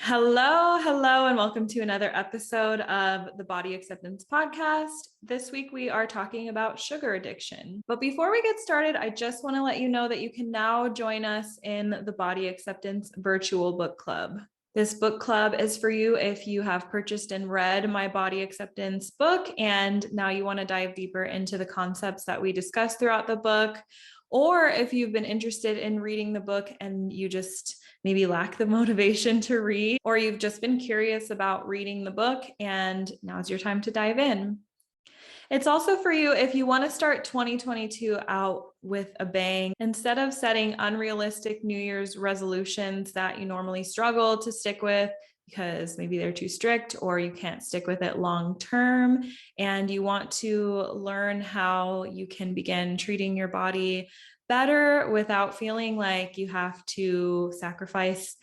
Hello, and welcome to another episode of the Body Acceptance Podcast. This week we are talking about sugar addiction. But before we get started, I just want to let you know that you can now join us in the Body Acceptance Virtual Book Club. This book club is for you if you have purchased and read my body acceptance book, and now you want to dive deeper into the concepts that we discuss throughout the book. Or if you've been interested in reading the book and you just maybe lack the motivation to read, or you've just been curious about reading the book and now's your time to dive in. It's also for you if you want to start 2022 out with a bang. Instead of setting unrealistic New Year's resolutions that you normally struggle to stick with because maybe they're too strict or you can't stick with it long term, and you want to learn how you can begin treating your body better without feeling like you have to sacrifice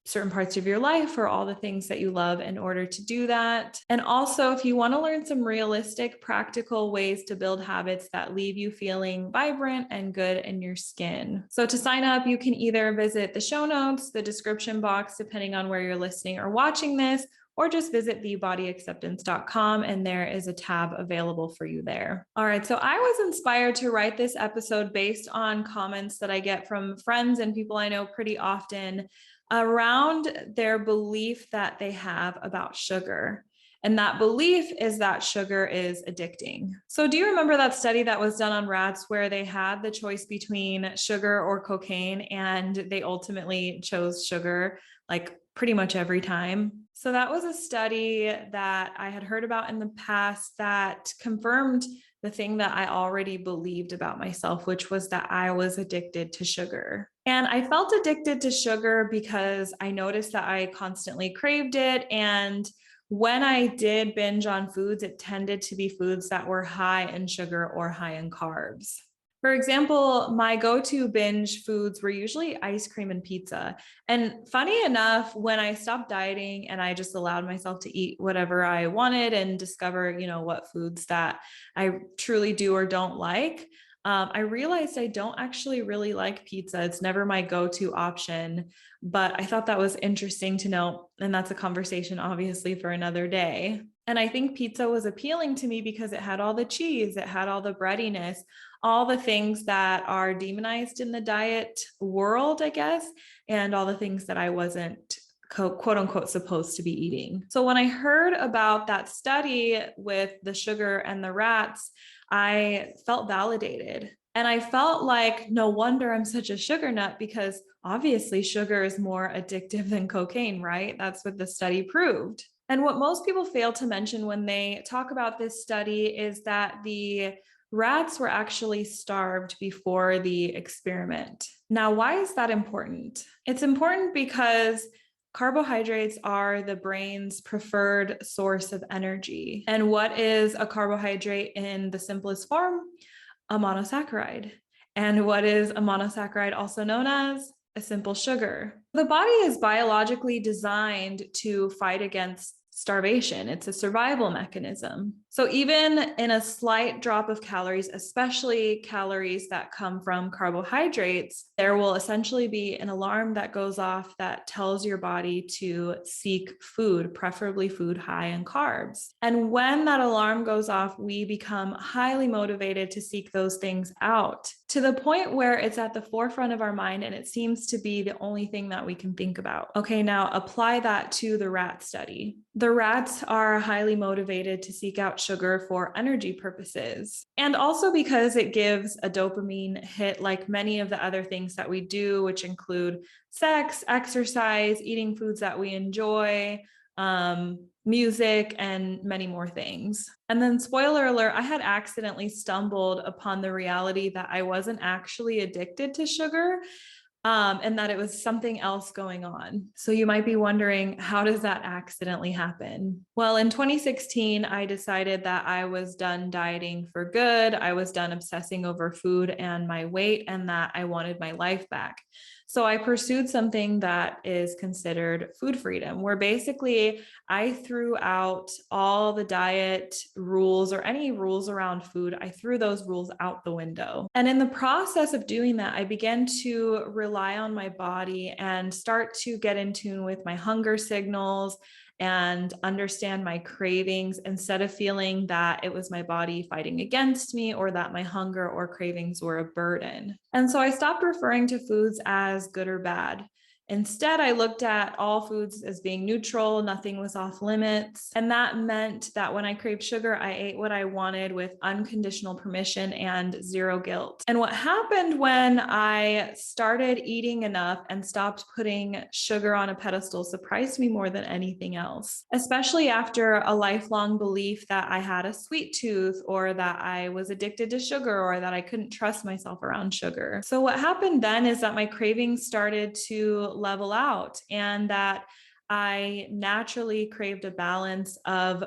certain parts of your life or all the things that you love in order to do that. And also, if you want to learn some realistic, practical ways to build habits that leave you feeling vibrant and good in your skin. So to sign up, you can either visit the show notes, the description box, depending on where you're listening or watching this, or just visit thebodyacceptance.com and there is a tab available for you there. All right, so I was inspired to write this episode based on comments that I get from friends and people I know pretty often around their belief that they have about sugar. And that belief is that sugar is addicting. So do you remember that study that was done on rats where they had the choice between sugar or cocaine and they ultimately chose sugar like pretty much every time? So that was a study that I had heard about in the past that confirmed the thing that I already believed about myself, which was that I was addicted to sugar. And I felt addicted to sugar because I noticed that I constantly craved it. And when I did binge on foods, it tended to be foods that were high in sugar or high in carbs. For example, my go-to binge foods were usually ice cream and pizza. And funny enough, when I stopped dieting and I just allowed myself to eat whatever I wanted and discover, what foods that I truly do or don't like, I realized I don't actually really like pizza. It's never my go-to option, but I thought that was interesting to know. And that's a conversation, obviously, for another day. And I think pizza was appealing to me because it had all the cheese, it had all the breadiness, all the things that are demonized in the diet world, I guess, and all the things that I wasn't quote unquote supposed to be eating. So when I heard about that study with the sugar and the rats, I felt validated. And I felt like, no wonder I'm such a sugar nut, because obviously sugar is more addictive than cocaine, right? That's what the study proved. And what most people fail to mention when they talk about this study is that the rats were actually starved before the experiment. Now, why is that important? It's important because carbohydrates are the brain's preferred source of energy. And what is a carbohydrate in the simplest form? A monosaccharide. And what is a monosaccharide also known as? A simple sugar. The body is biologically designed to fight against starvation. It's a survival mechanism. So even in a slight drop of calories, especially calories that come from carbohydrates, there will essentially be an alarm that goes off that tells your body to seek food, preferably food high in carbs. And when that alarm goes off, we become highly motivated to seek those things out, to the point where it's at the forefront of our mind and it seems to be the only thing that we can think about. Okay, now apply that to the rat study. The rats are highly motivated to seek out sugar for energy purposes, and also because it gives a dopamine hit like many of the other things that we do, which include sex, exercise, eating foods that we enjoy, music, and many more things. And then, spoiler alert, I had accidentally stumbled upon the reality that I wasn't actually addicted to sugar, and that it was something else going on. So you might be wondering, how does that accidentally happen? Well, in 2016, I decided that I was done dieting for good. I was done obsessing over food and my weight, and that I wanted my life back. So I pursued something that is considered food freedom, where basically I threw out all the diet rules or any rules around food. I threw those rules out the window. And in the process of doing that, I began to rely on my body and start to get in tune with my hunger signals and understand my cravings instead of feeling that it was my body fighting against me or that my hunger or cravings were a burden. And so I stopped referring to foods as good or bad. Instead, I looked at all foods as being neutral, nothing was off limits. And that meant that when I craved sugar, I ate what I wanted with unconditional permission and zero guilt. And what happened when I started eating enough and stopped putting sugar on a pedestal surprised me more than anything else, especially after a lifelong belief that I had a sweet tooth or that I was addicted to sugar or that I couldn't trust myself around sugar. So what happened then is that my cravings started to level out and that I naturally craved a balance of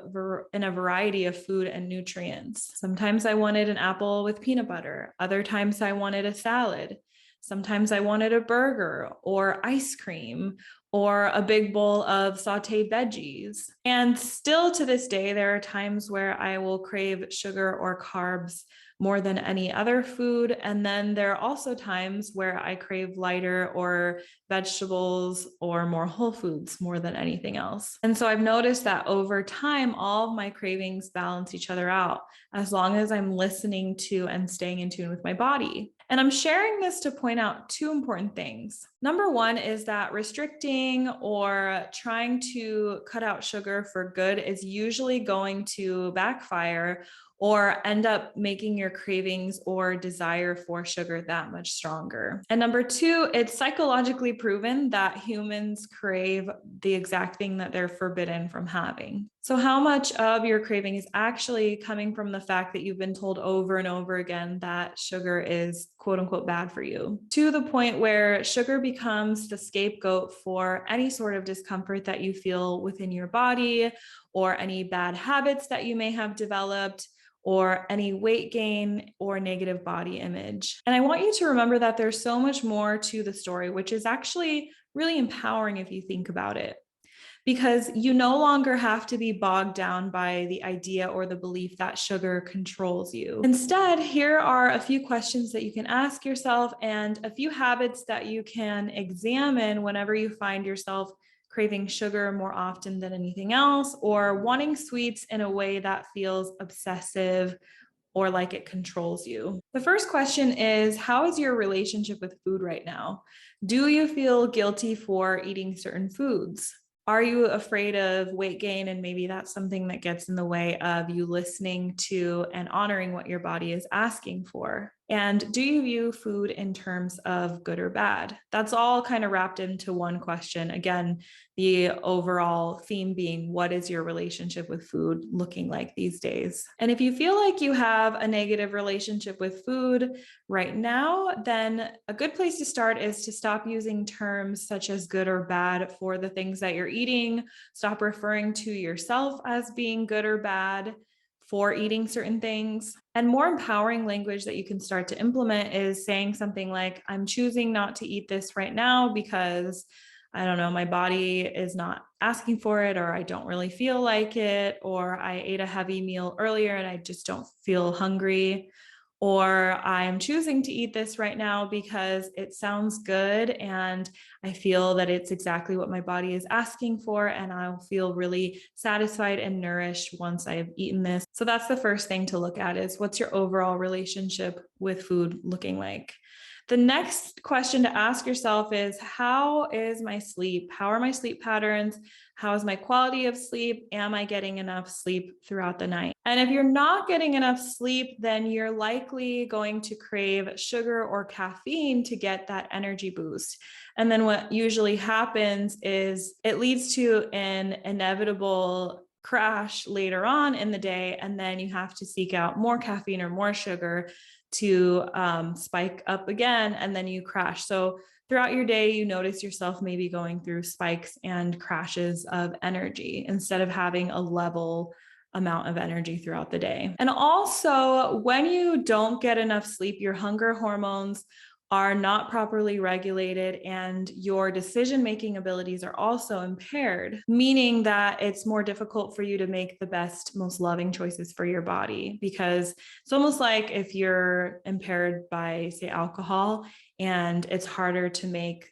in a variety of food and nutrients. Sometimes I wanted an apple with peanut butter. Other times I wanted a salad. Sometimes I wanted a burger or ice cream or a big bowl of sauteed veggies. And still to this day, there are times where I will crave sugar or carbs more than any other food. And then there are also times where I crave lighter or vegetables or more whole foods more than anything else. And so I've noticed that over time, all of my cravings balance each other out as long as I'm listening to and staying in tune with my body. And I'm sharing this to point out two important things. Number one is that restricting or trying to cut out sugar for good is usually going to backfire or end up making your cravings or desire for sugar that much stronger. And number two, it's psychologically proven that humans crave the exact thing that they're forbidden from having. So how much of your craving is actually coming from the fact that you've been told over and over again that sugar is quote unquote bad for you, to the point where sugar becomes the scapegoat for any sort of discomfort that you feel within your body or any bad habits that you may have developed, or any weight gain or negative body image. And I want you to remember that there's so much more to the story, which is actually really empowering if you think about it, because you no longer have to be bogged down by the idea or the belief that sugar controls you. Instead, here are a few questions that you can ask yourself and a few habits that you can examine whenever you find yourself craving sugar more often than anything else, or wanting sweets in a way that feels obsessive or like it controls you. The first question is, how is your relationship with food right now? Do you feel guilty for eating certain foods? Are you afraid of weight gain? And maybe that's something that gets in the way of you listening to and honoring what your body is asking for. And do you view food in terms of good or bad? That's all kind of wrapped into one question. Again, the overall theme being, what is your relationship with food looking like these days? And if you feel like you have a negative relationship with food right now, then a good place to start is to stop using terms such as good or bad for the things that you're eating. Stop referring to yourself as being good or bad for eating certain things. And more empowering language that you can start to implement is saying something like, I'm choosing not to eat this right now because I don't know, my body is not asking for it, or I don't really feel like it, or I ate a heavy meal earlier and I just don't feel hungry. Or I'm choosing to eat this right now because it sounds good and I feel that it's exactly what my body is asking for, and I'll feel really satisfied and nourished once I've eaten this. So that's the first thing to look at, is what's your overall relationship with food looking like? The next question to ask yourself is, how is my sleep? How are my sleep patterns? How is my quality of sleep? Am I getting enough sleep throughout the night? And if you're not getting enough sleep, then you're likely going to crave sugar or caffeine to get that energy boost. And then what usually happens is it leads to an inevitable crash later on in the day, and then you have to seek out more caffeine or more sugar to spike up again, and then you crash. So throughout your day, you notice yourself maybe going through spikes and crashes of energy instead of having a level amount of energy throughout the day. And also, when you don't get enough sleep, your hunger hormones are not properly regulated, and your decision-making abilities are also impaired, meaning that it's more difficult for you to make the best, most loving choices for your body. Because it's almost like if you're impaired by, say, alcohol, and it's harder to make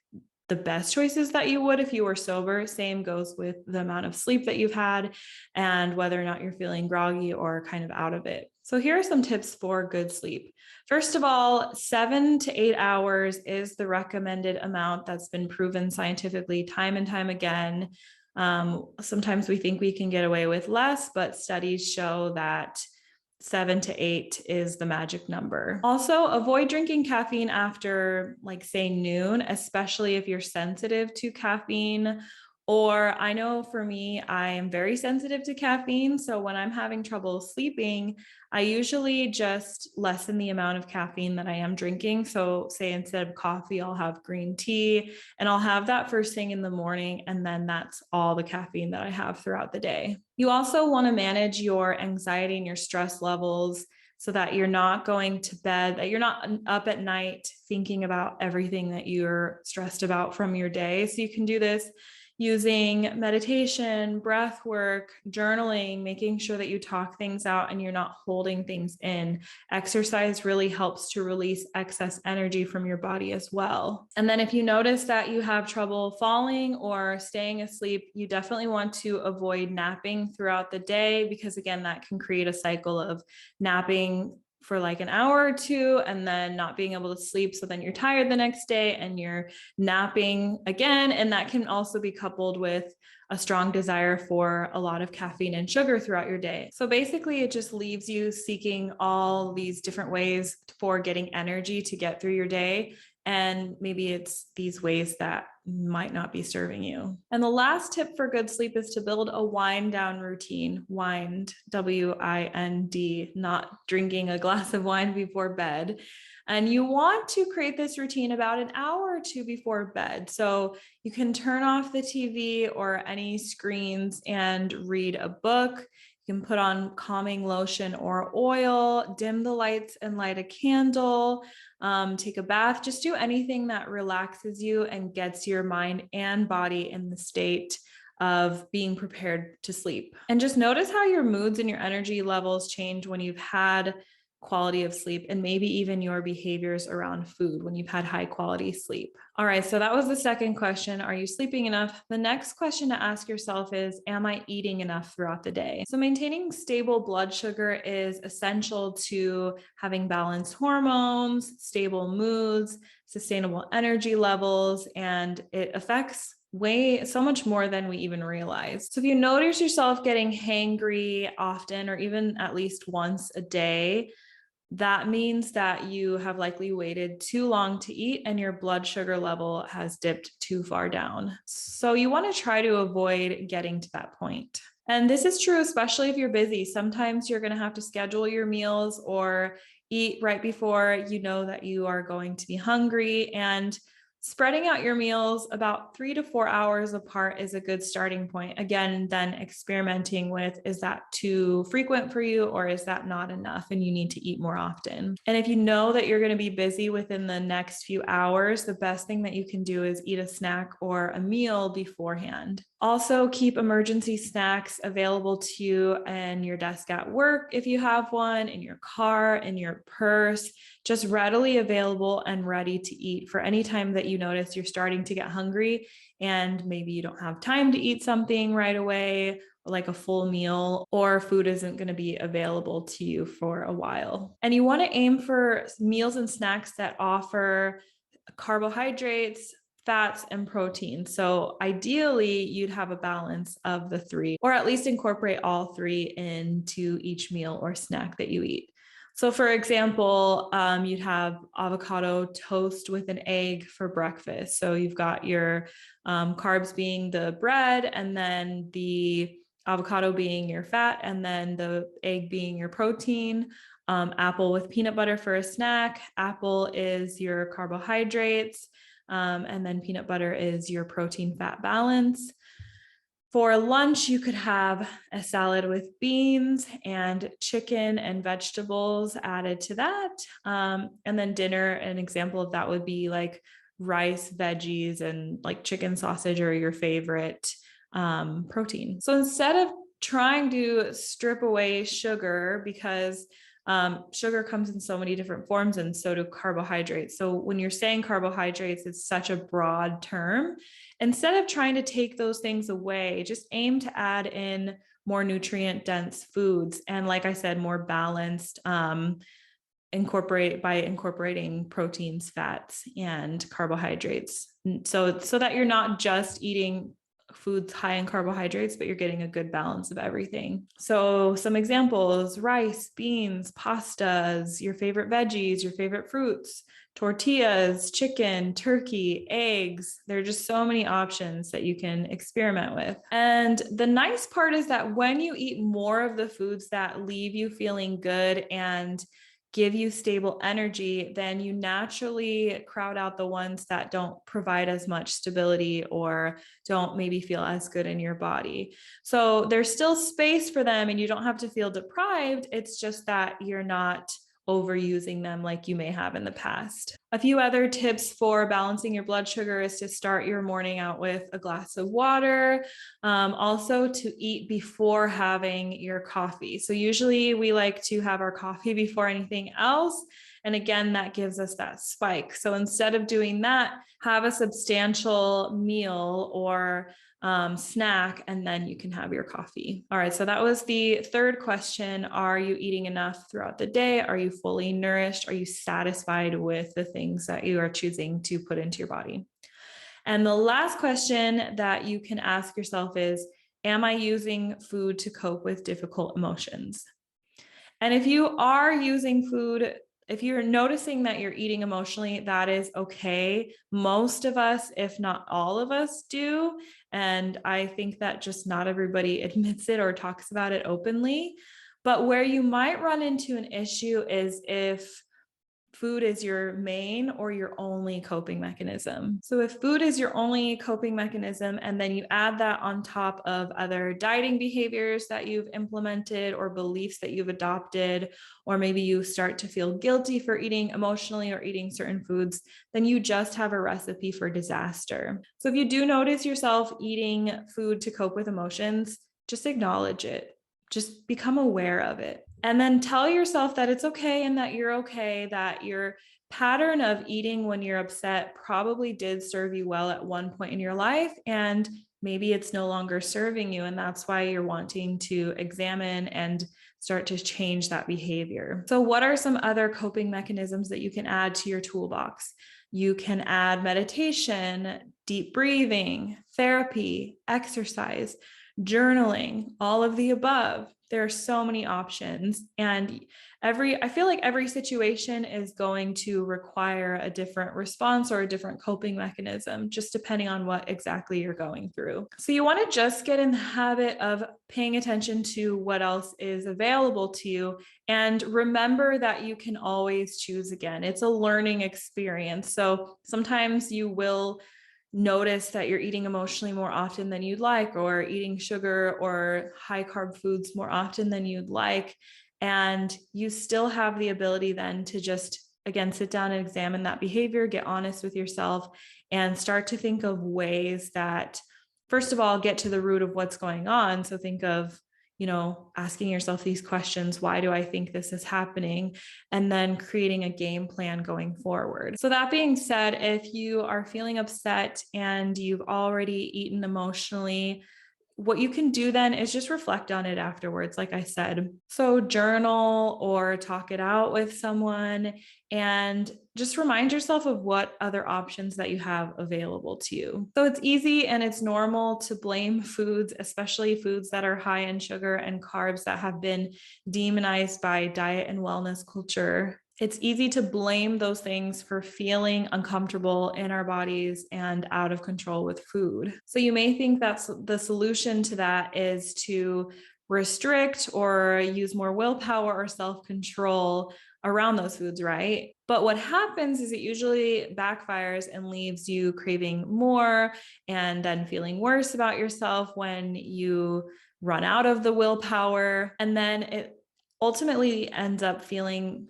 the best choices that you would if you were sober. Same goes with the amount of sleep that you've had and whether or not you're feeling groggy or kind of out of it. So here are some tips for good sleep. First of all, 7 to 8 hours is the recommended amount that's been proven scientifically time and time again. Sometimes we think we can get away with less, but studies show that 7 to 8 is the magic number. Also, avoid drinking caffeine after, like, say, noon, especially if you're sensitive to caffeine. Or I know for me, I am very sensitive to caffeine. So when I'm having trouble sleeping, I usually just lessen the amount of caffeine that I am drinking. So, say instead of coffee, I'll have green tea, and I'll have that first thing in the morning. And then that's all the caffeine that I have throughout the day. You also want to manage your anxiety and your stress levels so that you're not going to bed, that you're not up at night thinking about everything that you're stressed about from your day. So you can do this using meditation, breath work, journaling, making sure that you talk things out and you're not holding things in. Exercise really helps to release excess energy from your body as well. And then if you notice that you have trouble falling or staying asleep, you definitely want to avoid napping throughout the day, because again, that can create a cycle of napping for like an hour or two and then not being able to sleep. So then you're tired the next day and you're napping again. And that can also be coupled with a strong desire for a lot of caffeine and sugar throughout your day. So basically, it just leaves you seeking all these different ways for getting energy to get through your day. And maybe it's these ways that might not be serving you. And the last tip for good sleep is to build a wind down routine. Wind, W-I-N-D, not drinking a glass of wine before bed. And you want to create this routine about an hour or two before bed. So you can turn off the TV or any screens and read a book. You can put on calming lotion or oil, dim the lights and light a candle, take a bath, just do anything that relaxes you and gets your mind and body in the state of being prepared to sleep. And just notice how your moods and your energy levels change when you've had quality of sleep, and maybe even your behaviors around food when you've had high quality sleep. All right, so that was the second question. Are you sleeping enough? The next question to ask yourself is, am I eating enough throughout the day? So maintaining stable blood sugar is essential to having balanced hormones, stable moods, sustainable energy levels, and it affects so much more than we even realize. So if you notice yourself getting hangry often, or even at least once a day, that means that you have likely waited too long to eat and your blood sugar level has dipped too far down. So you want to try to avoid getting to that point. And this is true, especially if you're busy. Sometimes you're going to have to schedule your meals or eat right before you know that you are going to be hungry. And spreading out your meals about 3 to 4 hours apart is a good starting point. Again, then experimenting with, is that too frequent for you or is that not enough and you need to eat more often? And if you know that you're going to be busy within the next few hours, the best thing that you can do is eat a snack or a meal beforehand. Also, keep emergency snacks available to you in your desk at work if you have one, in your car, in your purse, just readily available and ready to eat for any time that you notice you're starting to get hungry and maybe you don't have time to eat something right away, like a full meal, or food isn't going to be available to you for a while. And you want to aim for meals and snacks that offer carbohydrates, fats, and protein. So ideally, you'd have a balance of the three, or at least incorporate all three into each meal or snack that you eat. So for example, you'd have avocado toast with an egg for breakfast. So you've got your carbs being the bread, and then the avocado being your fat, and then the egg being your protein. Apple with peanut butter for a snack. Apple is your carbohydrates. And then peanut butter is your protein fat balance. For lunch, you could have a salad with beans and chicken and vegetables added to that. And then dinner, an example of that would be like rice, veggies, and like chicken sausage or your favorite protein. So instead of trying to strip away sugar, because sugar comes in so many different forms, and so do carbohydrates. So when you're saying carbohydrates, it's such a broad term. Instead of trying to take those things away, just aim to add in more nutrient dense foods. And like I said, more balanced, incorporating proteins, fats, and carbohydrates. So that you're not just eating foods high in carbohydrates, but you're getting a good balance of everything. So some examples: rice, beans, pastas, your favorite veggies, your favorite fruits, tortillas, chicken, turkey, eggs. There are just so many options that you can experiment with. And the nice part is that when you eat more of the foods that leave you feeling good and give you stable energy, then you naturally crowd out the ones that don't provide as much stability or don't maybe feel as good in your body. So there's still space for them and you don't have to feel deprived. It's just that you're not overusing them like you may have in the past. A few other tips for balancing your blood sugar is to start your morning out with a glass of water. Also to eat before having your coffee. So usually we like to have our coffee before anything else. And again, that gives us that spike. So instead of doing that, have a substantial meal or snack, and then you can have your coffee. All right, so that was the third question. Are you eating enough throughout the day? Are you fully nourished? Are you satisfied with the things that you are choosing to put into your body? And the last question that you can ask yourself is, am I using food to cope with difficult emotions? And if you are using food, if you're noticing that you're eating emotionally, that is okay. Most of us, if not all of us, do. And I think that just not everybody admits it or talks about it openly. But where you might run into an issue is if food is your main or your only coping mechanism. So if food is your only coping mechanism, and then you add that on top of other dieting behaviors that you've implemented or beliefs that you've adopted, or maybe you start to feel guilty for eating emotionally or eating certain foods, then you just have a recipe for disaster. So if you do notice yourself eating food to cope with emotions, just acknowledge it. Just become aware of it. And then tell yourself that it's okay and that you're okay, that your pattern of eating when you're upset probably did serve you well at one point in your life, and maybe it's no longer serving you. And that's why you're wanting to examine and start to change that behavior. So what are some other coping mechanisms that you can add to your toolbox? You can add meditation, deep breathing, therapy, exercise, journaling, all of the above. There are so many options, and I feel like every situation is going to require a different response or a different coping mechanism, just depending on what exactly you're going through. So you want to just get in the habit of paying attention to what else is available to you, and remember that you can always choose again. It's a learning experience. So sometimes you will notice that you're eating emotionally more often than you'd like, or eating sugar or high carb foods more often than you'd like. And you still have the ability then to just, again, sit down and examine that behavior, get honest with yourself, and start to think of ways that, first of all, get to the root of what's going on. So think of, asking yourself these questions: why do I think this is happening? And then creating a game plan going forward. So that being said, if you are feeling upset and you've already eaten emotionally, what you can do then is just reflect on it afterwards, like I said. So journal or talk it out with someone, and just remind yourself of what other options that you have available to you. So it's easy and it's normal to blame foods, especially foods that are high in sugar and carbs that have been demonized by diet and wellness culture. It's easy to blame those things for feeling uncomfortable in our bodies and out of control with food. So you may think that's the solution to that is to restrict or use more willpower or self-control around those foods, right? But what happens is it usually backfires and leaves you craving more and then feeling worse about yourself when you run out of the willpower. And then it ultimately ends up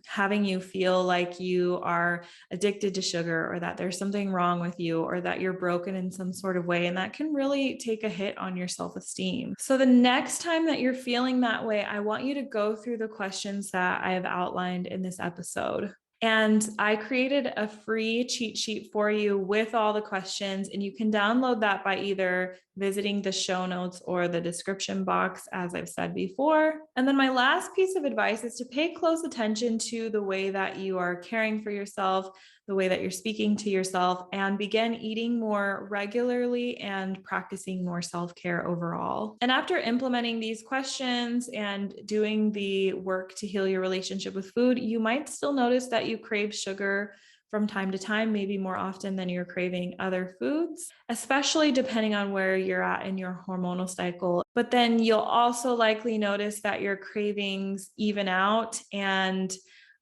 having you feel like you are addicted to sugar, or that there's something wrong with you, or that you're broken in some sort of way. And that can really take a hit on your self-esteem. So the next time that you're feeling that way, I want you to go through the questions that I have outlined in this episode. And I created a free cheat sheet for you with all the questions, and you can download that by either visiting the show notes or the description box, as I've said before. And then my last piece of advice is to pay close attention to the way that you are caring for yourself, the way that you're speaking to yourself, and begin eating more regularly and practicing more self-care overall. And after implementing these questions and doing the work to heal your relationship with food, you might still notice that you crave sugar from time to time, maybe more often than you're craving other foods, especially depending on where you're at in your hormonal cycle. But then you'll also likely notice that your cravings even out and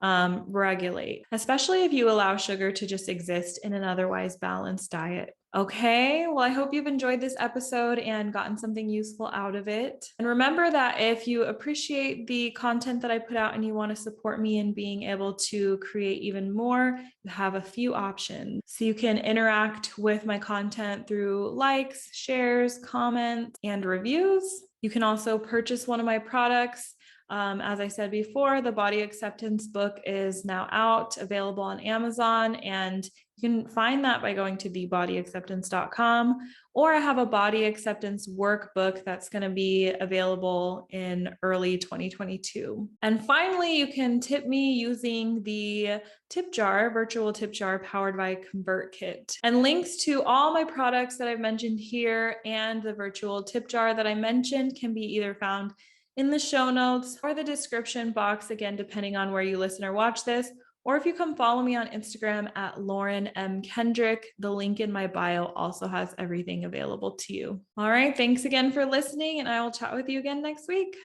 regulate, especially if you allow sugar to just exist in an otherwise balanced diet. Okay, well, I hope you've enjoyed this episode and gotten something useful out of it. And remember that if you appreciate the content that I put out and you want to support me in being able to create even more, you have a few options. So you can interact with my content through likes, shares, comments, and reviews. You can also purchase one of my products. As I said before, the Body Acceptance book is now out, available on Amazon, and you can find that by going to thebodyacceptance.com, or I have a body acceptance workbook that's going to be available in early 2022. And finally, you can tip me using the tip jar, virtual tip jar powered by ConvertKit. And links to all my products that I've mentioned here and the virtual tip jar that I mentioned can be either found in the show notes or the description box, again, depending on where you listen or watch this. Or if you come follow me on Instagram at Lauren M. Kendrick, the link in my bio also has everything available to you. All right, thanks again for listening, and I will chat with you again next week.